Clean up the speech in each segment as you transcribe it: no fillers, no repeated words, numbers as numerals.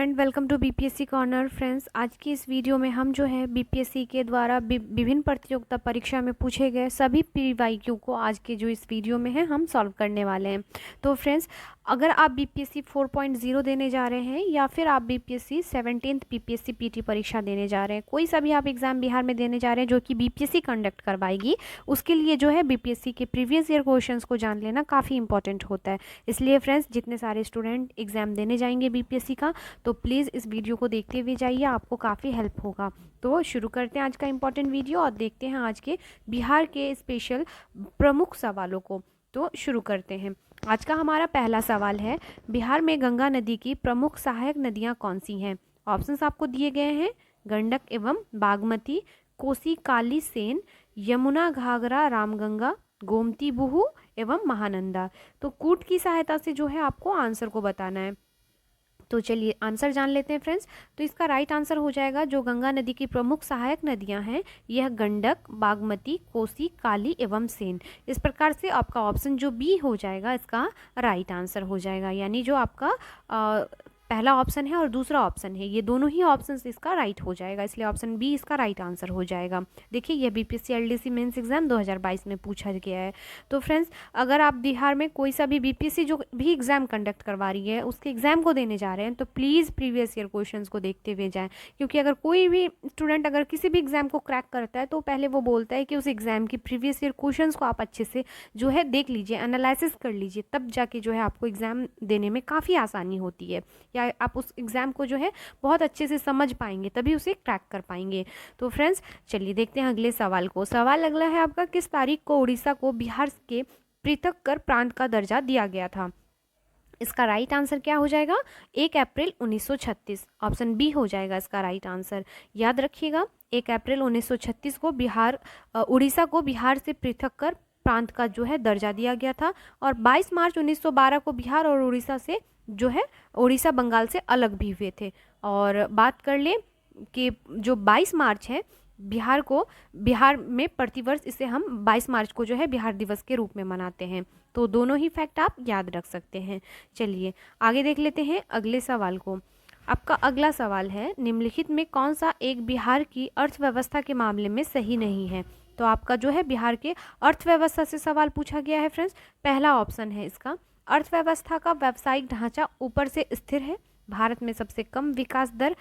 Friend, welcome to BPSC corner. Friends, आज की इस वीडियो में हम जो है बीपीएससी के द्वारा विभिन्न प्रतियोगिता परीक्षा में पूछे गए सभी पीवाईक्यू को आज के जो इस वीडियो में है हम सॉल्व करने वाले हैं। तो फ्रेंड्स, अगर आप बीपीएससी 4.0 देने जा रहे हैं या फिर आप बीपीएससी 17th बीपीएससी पीटी परीक्षा देने जा रहे हैं, कोई सा भी आप एग्ज़ाम बिहार में देने जा रहे हैं जो कि बीपीएससी कंडक्ट करवाएगी, उसके लिए जो है बीपीएससी के प्रीवियस ईयर क्वेश्चंस को जान लेना काफ़ी इंपॉर्टेंट होता है। इसलिए फ्रेंड्स, जितने सारे स्टूडेंट एग्ज़ाम देने जाएंगे बीपीएससी का, तो प्लीज़ इस वीडियो को देखते हुए जाइए, आपको काफ़ी हेल्प होगा। तो शुरू करते हैं आज का इम्पॉर्टेंट वीडियो और देखते हैं आज के बिहार के स्पेशल प्रमुख सवालों को। तो शुरू करते हैं। आज का हमारा पहला सवाल है, बिहार में गंगा नदी की प्रमुख सहायक नदियां कौन सी हैं? ऑप्शंस आपको दिए गए हैं, गंडक एवं बागमती, कोसी काली सेन, यमुना घाघरा रामगंगा, गोमती बूहू एवं महानंदा। तो कूट की सहायता से जो है आपको आंसर को बताना है। तो चलिए आंसर जान लेते हैं फ्रेंड्स। तो इसका राइट आंसर हो जाएगा, जो गंगा नदी की प्रमुख सहायक नदियां हैं यह गंडक, बागमती, कोसी, काली एवं सेन। इस प्रकार से आपका ऑप्शन जो बी हो जाएगा इसका राइट आंसर हो जाएगा, यानी जो आपका पहला ऑप्शन है और दूसरा ऑप्शन है, ये दोनों ही ऑप्शन इसका राइट हो जाएगा, इसलिए ऑप्शन बी इसका राइट आंसर हो जाएगा। देखिए, यह बीपीएससी एलडीसी मेंस एग्जाम 2022 में पूछा गया है। तो फ्रेंड्स, अगर आप बिहार में कोई सा भी बीपीएससी जो भी एग्जाम कंडक्ट करवा रही है उसके एग्जाम को देने जा रहे हैं, तो प्लीज़ प्रीवियस ईयर क्वेश्चंस को देखते हुए जाएं, क्योंकि अगर कोई भी स्टूडेंट अगर किसी भी एग्जाम को क्रैक करता है तो पहले वो बोलता है कि उस एग्जाम की प्रीवियस ईयर क्वेश्चंस को आप अच्छे से जो है देख लीजिए, एनालिसिस कर लीजिए, तब जाके जो है आपको एग्जाम देने में काफ़ी आसानी होती है, या आप उस एग्ज़ाम को जो है बहुत अच्छे से समझ पाएंगे, तभी उसे क्रैक कर पाएंगे। तो फ्रेंड्स, चलिए देखते हैं अगले सवाल को। सवाल अगला है आपका, किस तारीख को उड़ीसा को बिहार के पृथक कर प्रांत का दर्जा दिया गया था? इसका राइट आंसर क्या हो जाएगा? 1 अप्रैल 1936। ऑप्शन बी हो जाएगा इसका राइट आंसर। याद रखिएगा, 1 अप्रैल 1936 को उड़ीसा को बिहार से पृथक कर प्रांत का जो है दर्जा दिया गया था, और 22 मार्च 1912 को बिहार और उड़ीसा से जो है उड़ीसा बंगाल से अलग भी हुए थे। और बात कर ले कि जो 22 मार्च है, बिहार में प्रतिवर्ष इसे हम 22 मार्च को जो है बिहार दिवस के रूप में मनाते हैं। तो दोनों ही फैक्ट आप याद रख सकते हैं। चलिए आगे देख लेते हैं अगले सवाल को। आपका अगला सवाल है, निम्नलिखित में कौन सा एक बिहार की अर्थव्यवस्था के मामले में सही नहीं है? तो आपका जो है बिहार के अर्थव्यवस्था से सवाल पूछा गया है फ्रेंड्स। पहला ऑप्शन है इसका, अर्थव्यवस्था का व्यावसायिक ढांचा ऊपर से स्थिर है। भारत में सबसे कम विकास दर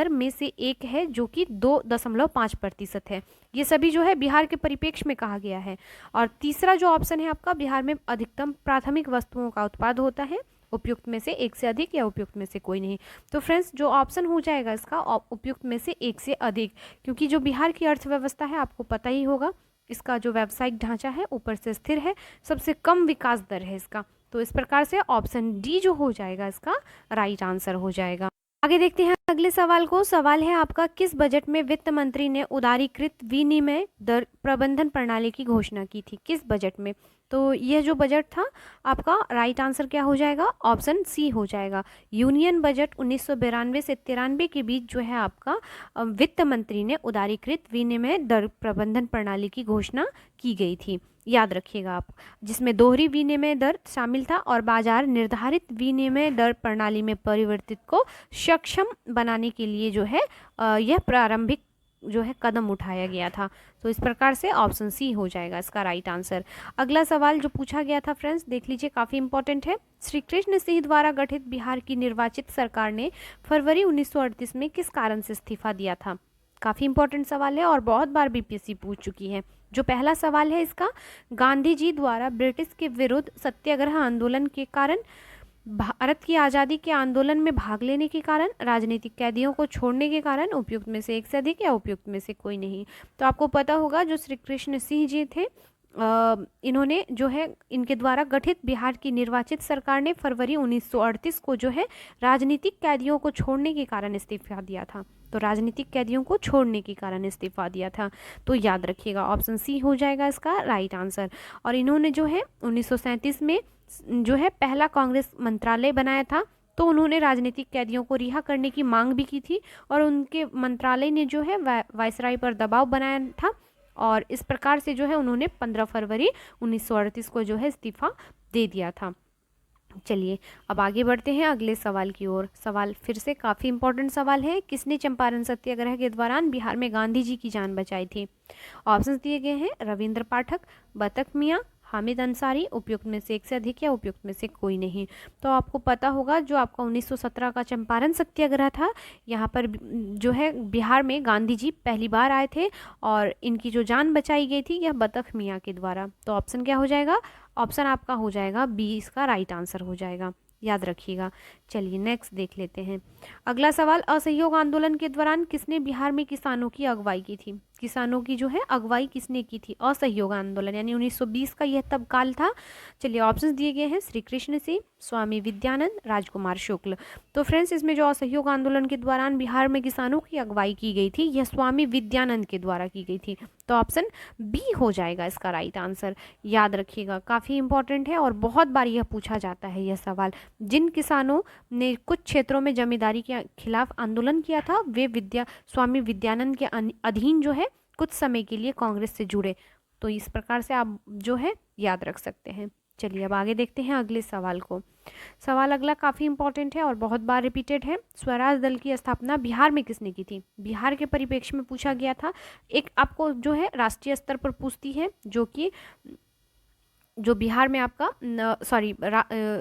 में से एक है, जो कि 2.5% है। ये सभी जो है बिहार के परिप्रेक्ष्य में कहा गया है। और तीसरा जो ऑप्शन है आपका, बिहार में अधिकतम प्राथमिक वस्तुओं का उत्पाद होता है। उपयुक्त में से एक से अधिक या उपयुक्त में से कोई नहीं। तो फ्रेंड्स, जो ऑप्शन हो जाएगा इसका उपयुक्त में से एक से अधिक, क्योंकि जो बिहार की अर्थव्यवस्था है आपको पता ही होगा, इसका जो व्यावसायिक ढांचा है ऊपर से स्थिर है, सबसे कम विकास दर है इसका। तो इस प्रकार से ऑप्शन डी जो हो जाएगा इसका राइट आंसर हो जाएगा। आगे देखते हैं अगले सवाल को। सवाल है आपका, किस बजट में वित्त मंत्री ने उदारीकृत विनिमय दर प्रबंधन प्रणाली की घोषणा की थी? किस बजट में? तो यह जो बजट था आपका राइट आंसर क्या हो जाएगा? ऑप्शन सी हो जाएगा। यूनियन बजट 1992 से 93 के बीच जो है आपका वित्त मंत्री ने उदारीकृत विनिमय दर प्रबंधन प्रणाली की घोषणा की गई थी। याद रखिएगा आप, जिसमें दोहरी विनिमय दर शामिल था और बाजार निर्धारित विनिमय दर प्रणाली में परिवर्तित को सक्षम बनाने के लिए जो है यह प्रारंभिक जो है कदम उठाया गया था। तो इस प्रकार से ऑप्शन सी हो जाएगा इसका राइट आंसर। अगला सवाल जो पूछा गया था फ्रेंड्स, देख लीजिए, काफ़ी इंपॉर्टेंट है। श्री कृष्ण सिंह द्वारा गठित बिहार की निर्वाचित सरकार ने फरवरी 1938 में किस कारण से इस्तीफा दिया था? काफ़ी इंपॉर्टेंट सवाल है और बहुत बार बीपीएससी पूछ चुकी है। जो पहला सवाल है इसका, गांधी जी द्वारा ब्रिटिश के विरुद्ध सत्याग्रह आंदोलन के कारण, भारत की आज़ादी के आंदोलन में भाग लेने के कारण, राजनीतिक कैदियों को छोड़ने के कारण, उपयुक्त में से एक से अधिक या उपयुक्त में से कोई नहीं। तो आपको पता होगा, जो श्री कृष्ण सिंह जी थे, इन्होंने जो है इनके द्वारा गठित बिहार की निर्वाचित सरकार ने फरवरी 1938 को जो है राजनीतिक कैदियों को छोड़ने के कारण इस्तीफा दिया था। तो राजनीतिक कैदियों को छोड़ने के कारण इस्तीफा दिया था। तो याद रखिएगा, ऑप्शन सी हो जाएगा इसका राइट आंसर। और इन्होंने जो है 1937 में जो है पहला कांग्रेस मंत्रालय बनाया था, तो उन्होंने राजनीतिक कैदियों को रिहा करने की मांग भी की थी, और उनके मंत्रालय ने जो है वायसराय पर दबाव बनाया था, और इस प्रकार से जो है उन्होंने 15 फरवरी 1938 को जो है इस्तीफा दे दिया था। चलिए अब आगे बढ़ते हैं अगले सवाल की ओर। सवाल फिर से काफ़ी इंपॉर्टेंट सवाल है। किसने चंपारण सत्याग्रह के दौरान बिहार में गांधी जी की जान बचाई थी? ऑप्शंस दिए गए हैं रविंद्र पाठक, बतख मियाँ, हामिद अंसारी, उपयुक्त में से एक से अधिक या उपयुक्त में से कोई नहीं। तो आपको पता होगा जो आपका 1917 का चंपारण सत्याग्रह था, यहाँ पर जो है बिहार में गांधी जी पहली बार आए थे और इनकी जो जान बचाई गई थी यह बतख मियाँ के द्वारा। तो ऑप्शन क्या हो जाएगा? ऑप्शन आपका हो जाएगा बी, इसका राइट आंसर हो जाएगा, याद रखिएगा। चलिए नेक्स्ट देख लेते हैं अगला सवाल। असहयोग आंदोलन के दौरान किसने बिहार में किसानों की अगुवाई की थी? किसानों की जो है अगुवाई किसने की थी? असहयोग आंदोलन यानी 1920 का यह तब काल था। चलिए ऑप्शंस दिए गए हैं श्री कृष्ण सिंह, स्वामी विद्यानंद, राजकुमार शुक्ल। तो फ्रेंड्स इसमें जो असहयोग आंदोलन के दौरान बिहार में किसानों की अगुवाई की गई थी यह स्वामी विद्यानंद के द्वारा की गई थी। तो ऑप्शन बी हो जाएगा इसका राइट आंसर, याद रखिएगा। काफ़ी इंपॉर्टेंट है और बहुत बार यह पूछा जाता है यह सवाल। जिन किसानों ने कुछ क्षेत्रों में जमींदारी के खिलाफ आंदोलन किया था वे स्वामी विद्यानंद के अधीन जो है कुछ समय के लिए कांग्रेस से जुड़े। तो इस प्रकार से आप जो है याद रख सकते हैं। चलिए अब आगे देखते हैं अगले सवाल को। सवाल अगला काफ़ी इंपॉर्टेंट है और बहुत बार रिपीटेड है। स्वराज दल की स्थापना बिहार में किसने की थी? बिहार के परिप्रेक्ष्य में पूछा गया था। एक आपको जो है राष्ट्रीय स्तर पर पूछती है जो बिहार में आपका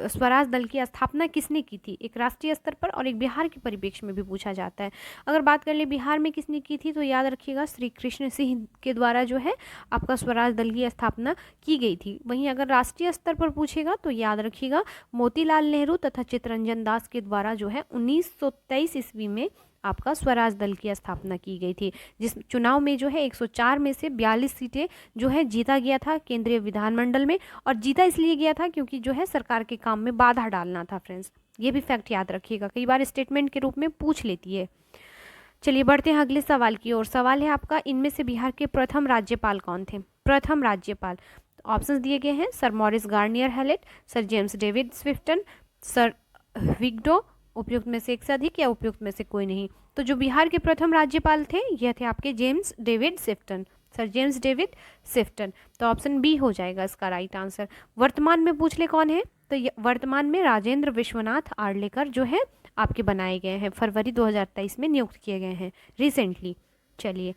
स्वराज दल की स्थापना किसने की थी, एक राष्ट्रीय स्तर पर और एक बिहार के परिप्रेक्ष्य में भी पूछा जाता है। अगर बात कर ले बिहार में किसने की थी तो याद रखिएगा श्री कृष्ण सिंह के द्वारा जो है आपका स्वराज दल की स्थापना की गई थी। वहीं अगर राष्ट्रीय स्तर पर पूछेगा तो याद रखिएगा मोतीलाल नेहरू तथा चित्तरंजन दास के द्वारा जो है 1923 ईस्वी में आपका स्वराज दल की स्थापना की गई थी, जिस चुनाव में जो है 104 में से 42 सीटें जो है जीता गया था केंद्रीय विधानमंडल में। और जीता इसलिए गया था क्योंकि जो है सरकार के काम में बाधा डालना था। फ्रेंड्स ये भी फैक्ट याद रखिएगा, कई बार स्टेटमेंट के रूप में पूछ लेती है। चलिए बढ़ते हैं अगले सवाल की ओर। सवाल है आपका इनमें से बिहार के प्रथम राज्यपाल कौन थे? प्रथम राज्यपाल ऑप्शंस दिए गए हैं sir Maurice Garnier Hallett, sir James David Sifton, sir विगडो, उपयुक्त में से एक से अधिक या उपयुक्त में से कोई नहीं। तो जो बिहार के प्रथम राज्यपाल थे यह थे आपके James David Sifton, sir James David Sifton. तो ऑप्शन बी हो जाएगा इसका राइट आंसर। वर्तमान में पूछ ले कौन है तो वर्तमान में राजेंद्र विश्वनाथ आर्लेकर जो है आपके बनाए गए हैं, फरवरी 2023 में नियुक्त किए गए हैं रिसेंटली। चलिए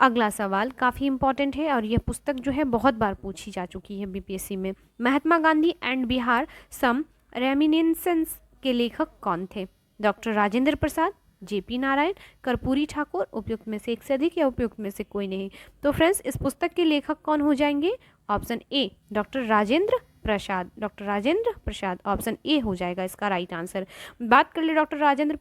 अगला सवाल काफ़ी इंपॉर्टेंट है और यह पुस्तक जो है बहुत बार पूछी जा चुकी है बीपीएससी में। Mahatma Gandhi and Bihar some reminiscences के लेखक कौन थे? डॉक्टर राजेंद्र प्रसाद, जेपी नारायण, कर्पूरी ठाकुर, उपयुक्त में से एक से अधिक या उपयुक्त में से कोई नहीं। तो फ्रेंड्स इस पुस्तक के लेखक कौन हो जाएंगे? Option A doctor Rajendra Prasad, doctor Rajendra Prasad option A हो जाएगा इसका राइट आंसर। बात कर ले डॉक्टर राजेंद्र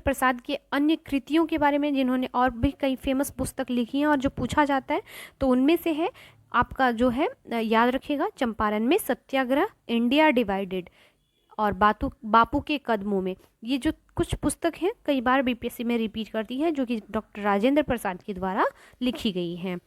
प्रसाद के अन्य कृतियों के बारे में जिन्होंने और भी कई फेमस पुस्तक लिखी हैं और जो पूछा जाता है तो उनमें से है आपका जो है याद रखिएगा चंपारण में सत्याग्रह, इंडिया डिवाइडेड और बापू के कदमों में। ये जो कुछ पुस्तक हैं कई बार बीपीएससी में रिपीट करती है जो कि डॉक्टर राजेंद्र प्रसाद के द्वारा लिखी गई हैं।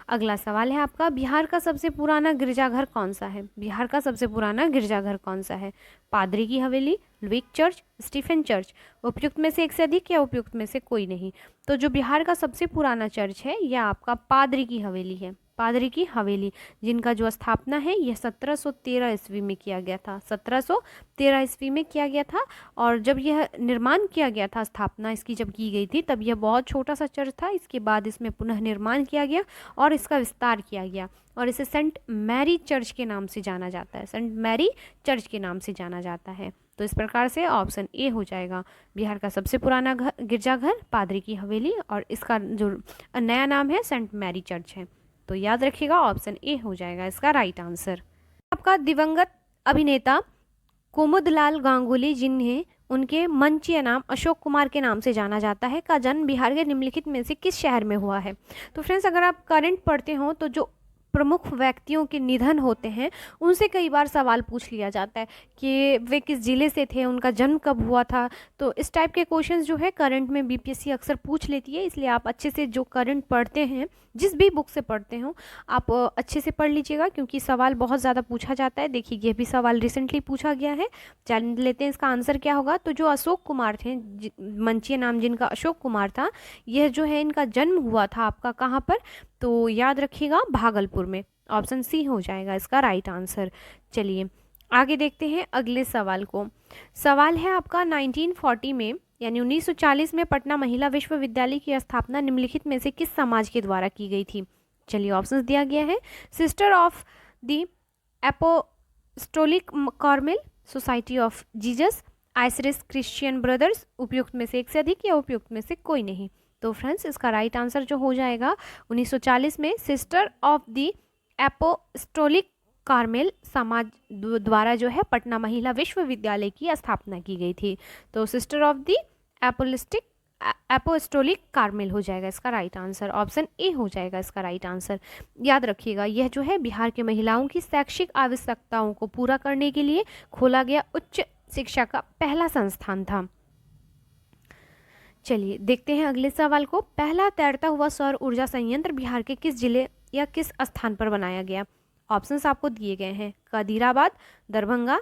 अगला सवाल है आपका बिहार का सबसे पुराना गिरजाघर कौन सा है? बिहार का सबसे पुराना गिरजाघर कौन सा है? पादरी की हवेली, लुईक चर्च, स्टीफन चर्च, उपयुक्त में से एक से अधिक या उपयुक्त में से कोई नहीं। तो जो बिहार का सबसे पुराना चर्च है यह आपका पादरी की हवेली है। पादरी की हवेली जिनका जो स्थापना है यह 1713 ईस्वी में किया गया था, 1713 ईस्वी में किया गया था। और जब यह निर्माण किया गया था, स्थापना इसकी जब की गई थी तब यह बहुत छोटा सा चर्च था। इसके बाद इसमें पुनः निर्माण किया गया और इसका विस्तार किया गया और इसे सेंट मैरी चर्च के नाम से जाना जाता है, सेंट मैरी चर्च के नाम से जाना जाता है। तो इस प्रकार से ऑप्शन ए हो जाएगा बिहार का सबसे पुराना गिरजाघर पादरी की हवेली और इसका जो नया नाम है सेंट मैरी चर्च है। तो याद रखिएगा ऑप्शन ए हो जाएगा इसका राइट आंसर। आपका दिवंगत अभिनेता कुमुदलाल गांगुली जिन्हें उनके मंचीय नाम अशोक कुमार के नाम से जाना जाता है का जन्म बिहार के निम्नलिखित में से किस शहर में हुआ है? तो फ्रेंड्स अगर आप करंट पढ़ते हो तो जो प्रमुख व्यक्तियों के निधन होते हैं उनसे कई बार सवाल पूछ लिया जाता है कि वे किस जिले से थे, उनका जन्म कब हुआ था। तो इस टाइप के क्वेश्चंस जो है करंट में बीपीएससी अक्सर पूछ लेती है, इसलिए आप अच्छे से जो करंट पढ़ते हैं जिस भी बुक से पढ़ते हो आप अच्छे से पढ़ लीजिएगा क्योंकि सवाल बहुत ज़्यादा पूछा जाता है। देखिए ये भी सवाल रिसेंटली पूछा गया है, जान लेते हैं इसका आंसर क्या होगा। तो जो अशोक कुमार थे, मंचीय नाम जिनका अशोक कुमार था, यह जो है इनका जन्म हुआ था आपका कहाँ पर? तो याद रखिएगा भागलपुर में। ऑप्शन सी हो जाएगा इसका राइट आंसर। चलिए आगे देखते हैं अगले सवाल को। सवाल है आपका 1940 में यानी 1940 में पटना महिला विश्वविद्यालय की स्थापना निम्नलिखित में से किस समाज के द्वारा की गई थी? चलिए ऑप्शंस दिया गया है। Sister of the apostolic Carmel, society of Jesus, Irish Christian brothers, उपयुक्त में से एक से अधिक या उपयुक्त में से कोई नहीं। तो फ्रेंड्स इसका राइट आंसर जो हो जाएगा 1940 में sister of the apostolic Carmel समाज द्वारा जो है पटना महिला विश्वविद्यालय की स्थापना की गई थी। तो sister of the apostolic Carmel हो जाएगा इसका राइट आंसर। ऑप्शन ए हो जाएगा इसका राइट आंसर। याद रखिएगा यह जो है बिहार के महिलाओं की शैक्षिक आवश्यकताओं को पूरा करने के लिए खोला गया उच्च शिक्षा का पहला संस्थान था। चलिए देखते हैं अगले सवाल को। पहला तैरता हुआ सौर ऊर्जा संयंत्र बिहार के किस जिले या किस स्थान पर बनाया गया? ऑप्शंस आपको दिए गए हैं। कदीराबाद, दरभंगा,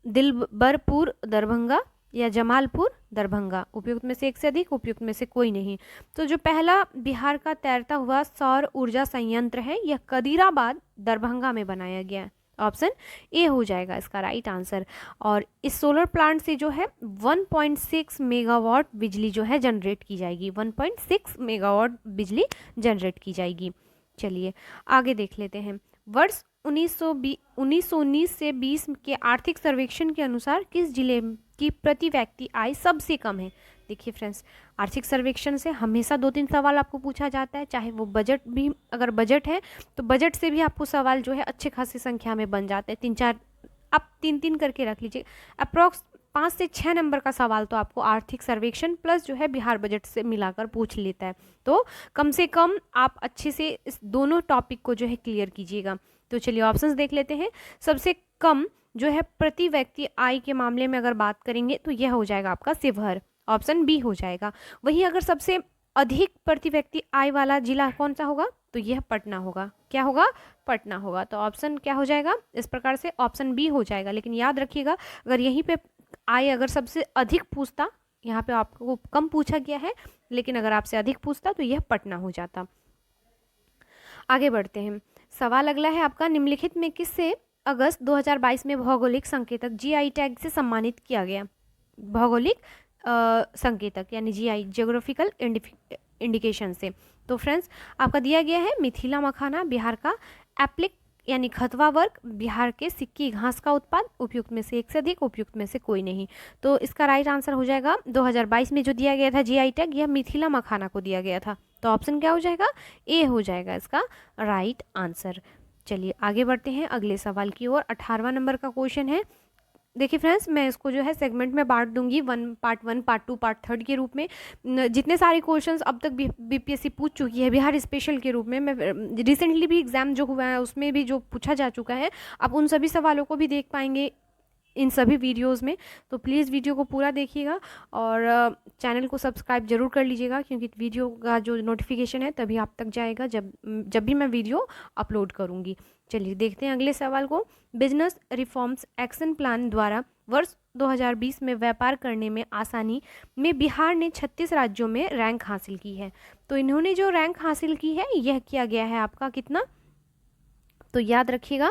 दिलबरपुर दरभंगा या जमालपुर दरभंगा। उपयुक्त में से एक से अधिक, उपयुक्त में से कोई नहीं। तो जो पहला बिहार का तैरता हुआ सौर ऊर्जा संयंत्र है यह कदीराबाद दरभंगा में बनाया गया। ऑप्शन ए हो जाएगा इसका राइट आंसर। और इस सोलर प्लांट से जो है 1.6 मेगावाट बिजली जो है जनरेट की जाएगी। 1.6 मेगावाट बिजली जनरेट की जाएगी। चलिए आगे देख लेते हैं। वर्ष 1919 से 20 के आर्थिक सर्वेक्षण के अनुसार किस जिले की प्रति व्यक्ति आय सबसे कम है? देखिए फ्रेंड्स, आर्थिक सर्वेक्षण से हमेशा 2-3 सवाल आपको पूछा जाता है, चाहे वो बजट भी, अगर बजट है तो बजट से भी आपको सवाल जो है अच्छे खासी संख्या में बन जाते हैं। 3-4 आप 3-3 करके रख लीजिए। अप्रॉक्स 5 से 6 नंबर का सवाल तो आपको आर्थिक सर्वेक्षण प्लस जो है बिहार बजट से मिलाकर पूछ लेता है। तो कम से कम आप अच्छे से इस दोनों टॉपिक को जो है क्लियर कीजिएगा। तो चलिए ऑप्शंस देख लेते हैं। सबसे कम जो है प्रति व्यक्ति आय के मामले में अगर बात करेंगे तो यह हो जाएगा आपका शिवहर। ऑप्शन बी हो जाएगा। वहीं अगर सबसे अधिक प्रति व्यक्ति आय वाला जिला कौन सा होगा तो यह पटना होगा। क्या होगा? पटना होगा। तो ऑप्शन क्या हो जाएगा इस प्रकार से? ऑप्शन बी हो जाएगा। लेकिन याद रखिएगा अगर यहीं पे आय अगर सबसे अधिक पूछता, यहाँ पे आपको कम पूछा गया है, लेकिन अगर आपसे अधिक पूछता तो यह पटना हो जाता। आगे बढ़ते हैं। सवाल अगला है आपका, निम्नलिखित में किससे अगस्त 2022 में भौगोलिक संकेतक जीआई टैग से सम्मानित किया गया? भौगोलिक संकेतक यानी जीआई, जियोग्राफिकल इंडिकेशन से। तो फ्रेंड्स आपका दिया गया है मिथिला मखाना बिहार का, एप्लिक यानी खतवा वर्ग बिहार के सिक्की घास का उत्पाद। उपयुक्त में से एक से अधिक, उपयुक्त में से कोई नहीं। तो इसका राइट आंसर हो जाएगा 2022 में जो दिया गया था जीआई टैग, यह मिथिला मखाना को दिया गया था। तो ऑप्शन क्या हो जाएगा? ए हो जाएगा इसका राइट आंसर। चलिए आगे बढ़ते हैं अगले सवाल की ओर। 18वां नंबर का क्वेश्चन है। देखिए फ्रेंड्स, मैं इसको जो है सेगमेंट में बांट दूंगी, पार्ट 1, पार्ट 2, पार्ट 3 के रूप में। जितने सारे क्वेश्चंस अब तक बीपीएससी पूछ चुकी है बिहार स्पेशल के रूप में, मैं रिसेंटली भी एग्जाम जो हुआ है उसमें भी जो पूछा जा चुका है, आप उन सभी सवालों को भी देख पाएंगे इन सभी वीडियोस में। तो प्लीज़ वीडियो को पूरा देखिएगा और चैनल को सब्सक्राइब जरूर कर लीजिएगा, क्योंकि वीडियो का जो नोटिफिकेशन है तभी आप तक जाएगा जब भी मैं वीडियो अपलोड करूँगी। चलिए देखते हैं अगले सवाल को। बिजनेस रिफॉर्म्स एक्शन प्लान द्वारा वर्ष 2020 में व्यापार करने में आसानी में बिहार ने 36 राज्यों में रैंक हासिल की है। तो इन्होंने जो रैंक हासिल की है यह किया गया है आपका कितना? तो याद रखिएगा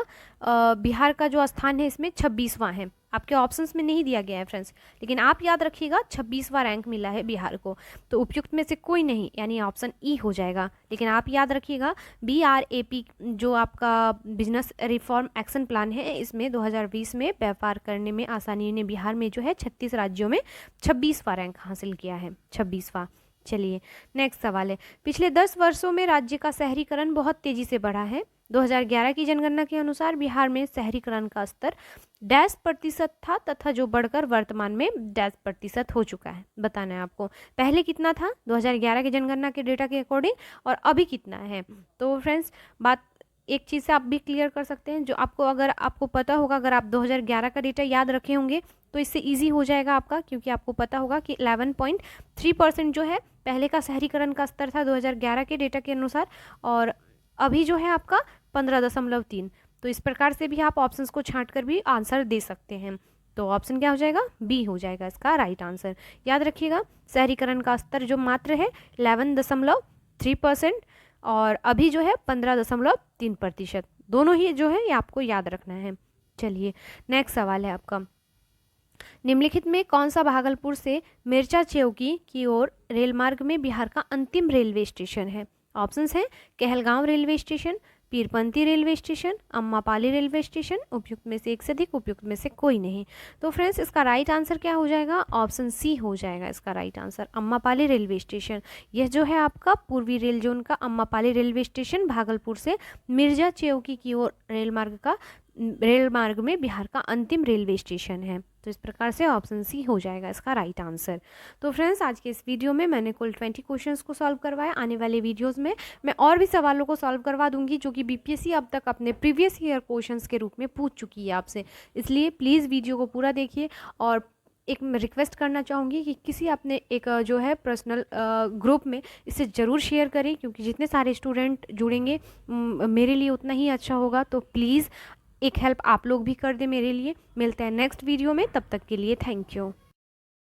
बिहार का जो स्थान है इसमें 26वां है। आपके ऑप्शंस में नहीं दिया गया है फ्रेंड्स, लेकिन आप याद रखिएगा 26वां रैंक मिला है बिहार को। तो उपयुक्त में से कोई नहीं, यानी ऑप्शन ई हो जाएगा। लेकिन आप याद रखिएगा BRAP जो आपका बिजनेस रिफॉर्म एक्शन प्लान है, इसमें 2020 में व्यापार करने में आसानी ने बिहार में जो है 36 राज्यों में 26वां रैंक हासिल किया है। 26वां। चलिए नेक्स्ट सवाल है। पिछले 10 वर्षों में राज्य का शहरीकरण बहुत तेजी से बढ़ा है। 2011 की जनगणना के अनुसार बिहार में शहरीकरण का स्तर %% था तथा जो बढ़कर वर्तमान में %% हो चुका है। बताना है आपको पहले कितना था 2011 की जनगणना के डेटा के अकॉर्डिंग और अभी कितना है। तो फ्रेंड्स बात एक चीज़ से आप भी क्लियर कर सकते हैं, जो आपको अगर आपको पता होगा, अगर आप 2011 का डेटा याद रखे होंगे तो इससे इजी हो जाएगा आपका, क्योंकि आपको पता होगा कि 11.3% जो है पहले का शहरीकरण का स्तर था 2011 के डेटा के अनुसार, और अभी जो है आपका 15.3। तो इस प्रकार से भी आप ऑप्शंस को छांट कर भी आंसर दे सकते हैं। तो ऑप्शन क्या हो जाएगा? बी हो जाएगा इसका राइट आंसर। याद रखिएगा शहरीकरण का स्तर जो मात्र है 11.3%, और अभी जो है 15.3%। दोनों ही जो है ये आपको याद रखना है। चलिए नेक्स्ट सवाल है आपका, निम्नलिखित में कौन सा भागलपुर से मिर्चा चौकी की ओर रेल मार्ग में बिहार का अंतिम रेलवे स्टेशन है? ऑप्शंस हैं Kahalgaon railway station, Pirpainti railway station, Ammapali railway station, उपयुक्त में से एक से अधिक, उपयुक्त में से कोई नहीं। तो फ्रेंड्स इसका राइट आंसर क्या हो जाएगा? ऑप्शन सी हो जाएगा इसका राइट आंसर, अम्मापाली रेलवे स्टेशन। यह जो है आपका पूर्वी रेल जोन का अम्मापाली रेलवे स्टेशन भागलपुर से मिर्जा चौकी की ओर रेल मार्ग में बिहार का अंतिम रेलवे स्टेशन है। तो इस प्रकार से ऑप्शन सी हो जाएगा इसका राइट आंसर। तो फ्रेंड्स आज के इस वीडियो में मैंने कुल 20 क्वेश्चंस को सॉल्व करवाया। आने वाले वीडियोस में मैं और भी सवालों को सॉल्व करवा दूंगी जो कि बीपीएससी अब तक अपने प्रीवियस ईयर क्वेश्चंस के रूप में पूछ चुकी है आपसे। इसलिए प्लीज़ वीडियो को पूरा देखिए और एक मैं रिक्वेस्ट करना चाहूँगी कि किसी अपने एक जो है पर्सनल ग्रुप में इसे ज़रूर शेयर करें, क्योंकि जितने सारे स्टूडेंट जुड़ेंगे मेरे लिए उतना ही अच्छा होगा। तो प्लीज़ एक हेल्प आप लोग भी कर दें मेरे लिए। मिलते हैं नेक्स्ट वीडियो में, तब तक के लिए थैंक यू।